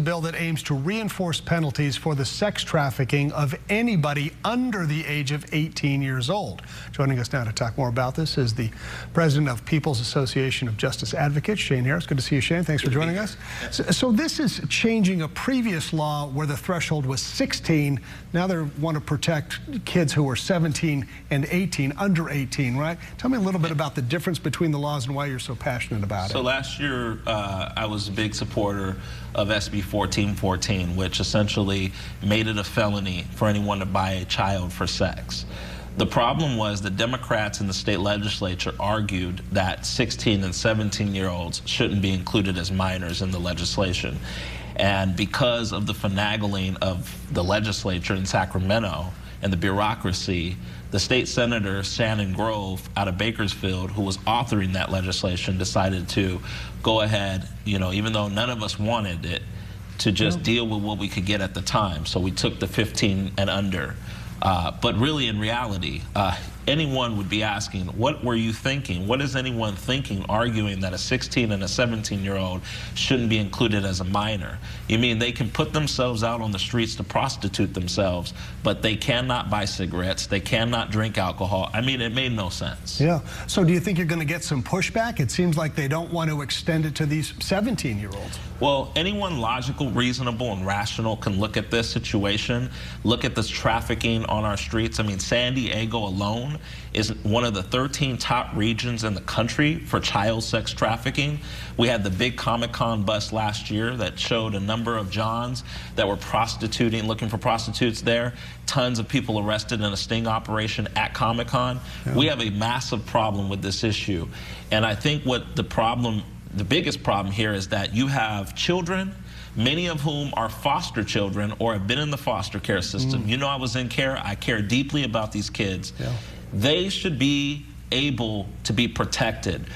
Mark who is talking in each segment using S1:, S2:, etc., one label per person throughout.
S1: Bill that aims to reinforce penalties for the sex trafficking of anybody under the age of 18 years old. Joining us now to talk more about this is the president of People's Association of Justice Advocates, Shane Harris. Good to see you, Shane. Thanks for joining us. So this is changing a previous law where the threshold was 16. Now they want to protect kids who are 17 and 18, under 18, right? Tell me a little bit about the difference between the laws and why you're so passionate about it.
S2: So last year, I was a big supporter of SB 1414, which essentially made it a felony for anyone to buy a child for sex. The problem was the Democrats in the state legislature argued that 16 and 17-year-olds shouldn't be included as minors in the legislation. And because of the finagling of the legislature in Sacramento and the bureaucracy, the state senator, Shannon Grove, out of Bakersfield, who was authoring that legislation, decided to go ahead, even though none of us wanted it, to just deal with what we could get at the time. So we took the 15 and under. But really, in reality, anyone would be asking, what were you thinking? What is anyone thinking arguing that a 16 and a 17-year-old shouldn't be included as a minor? You mean they can put themselves out on the streets to prostitute themselves, but they cannot buy cigarettes, they cannot drink alcohol? I mean, it made no sense.
S1: Yeah. So do you think you're going to get some pushback? It seems like they don't want to extend it to these 17-year-olds.
S2: Well, anyone logical, reasonable, and rational can look at this situation, look at this trafficking on our streets. I mean, San Diego alone is one of the 13 top regions in the country for child sex trafficking. We had the big Comic-Con bus last year that showed a number of Johns that were prostituting, looking for prostitutes there. Tons of people arrested in a sting operation at Comic-Con. Yeah. We have a massive problem with this issue. And I think what the biggest problem here is that you have children, many of whom are foster children or have been in the foster care system. You know, I was in care. I care deeply about these kids. Yeah. They should be able to be protected.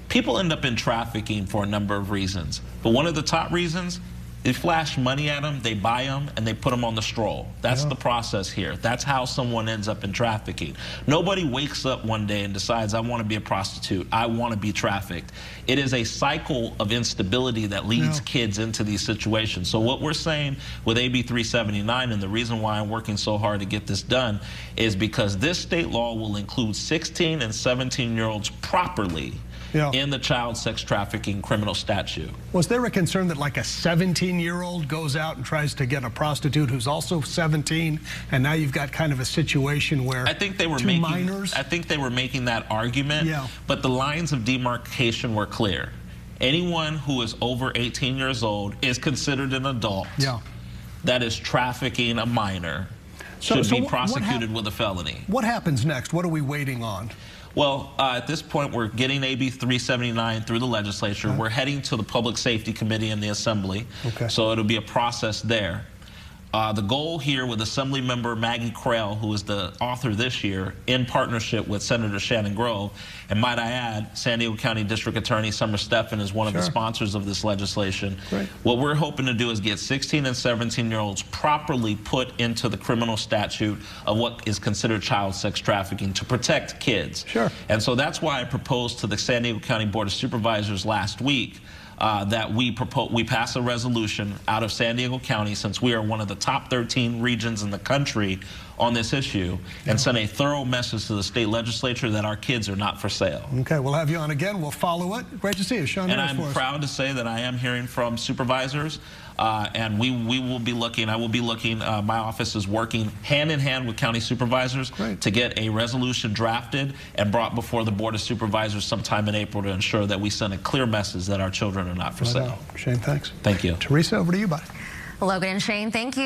S2: People end up in trafficking for a number of reasons, but one of the top reasons, they flash money at them, they buy them, and they put them on the stroll. That's the process here. That's how someone ends up in trafficking. Nobody wakes up one day and decides, I want to be a prostitute, I want to be trafficked. It is a cycle of instability that leads kids into these situations. So what we're saying with AB 379, and the reason why I'm working so hard to get this done, is because this state law will include 16 and 17-year-olds properly in the child sex trafficking criminal statute.
S1: Was there a concern that like a 17-year-old goes out and tries to get a prostitute who's also 17, and now you've got kind of a situation where
S2: I think they were
S1: minors?
S2: I think they were making that argument, but the lines of demarcation were clear. Anyone who is over 18 years old is considered an adult that is trafficking a minor should be prosecuted with a felony.
S1: What happens next? What are we waiting on?
S2: Well, at this point, we're getting AB 379 through the legislature. We're heading to the Public Safety Committee in the Assembly, so it'll be a process there. The goal here with Assembly Member Maggie Krell, who is the author this year, in partnership with Senator Shannon Grove, and might I add, San Diego County District Attorney Summer Steffen is one of the sponsors of this legislation. What we're hoping to do is get 16 and 17-year-olds properly put into the criminal statute of what is considered child sex trafficking to protect kids. And so that's why I proposed to the San Diego County Board of Supervisors last week that we pass a resolution out of San Diego County, since we are one of the top 13 regions in the country on this issue, and send a thorough message to the state legislature that our kids are not for sale.
S1: Okay, we'll have you on again. We'll follow it. Great to see you, Sean.
S2: And I'm proud to say that I am hearing from supervisors, and we will be looking, I will be looking, my office is working hand in hand with county supervisors to get a resolution drafted and brought before the Board of Supervisors sometime in April to ensure that we send a clear message that our children are not for sale.
S1: Shane, thanks.
S2: Thank you.
S1: Teresa, over to you, buddy.
S3: Logan and Shane, thank you.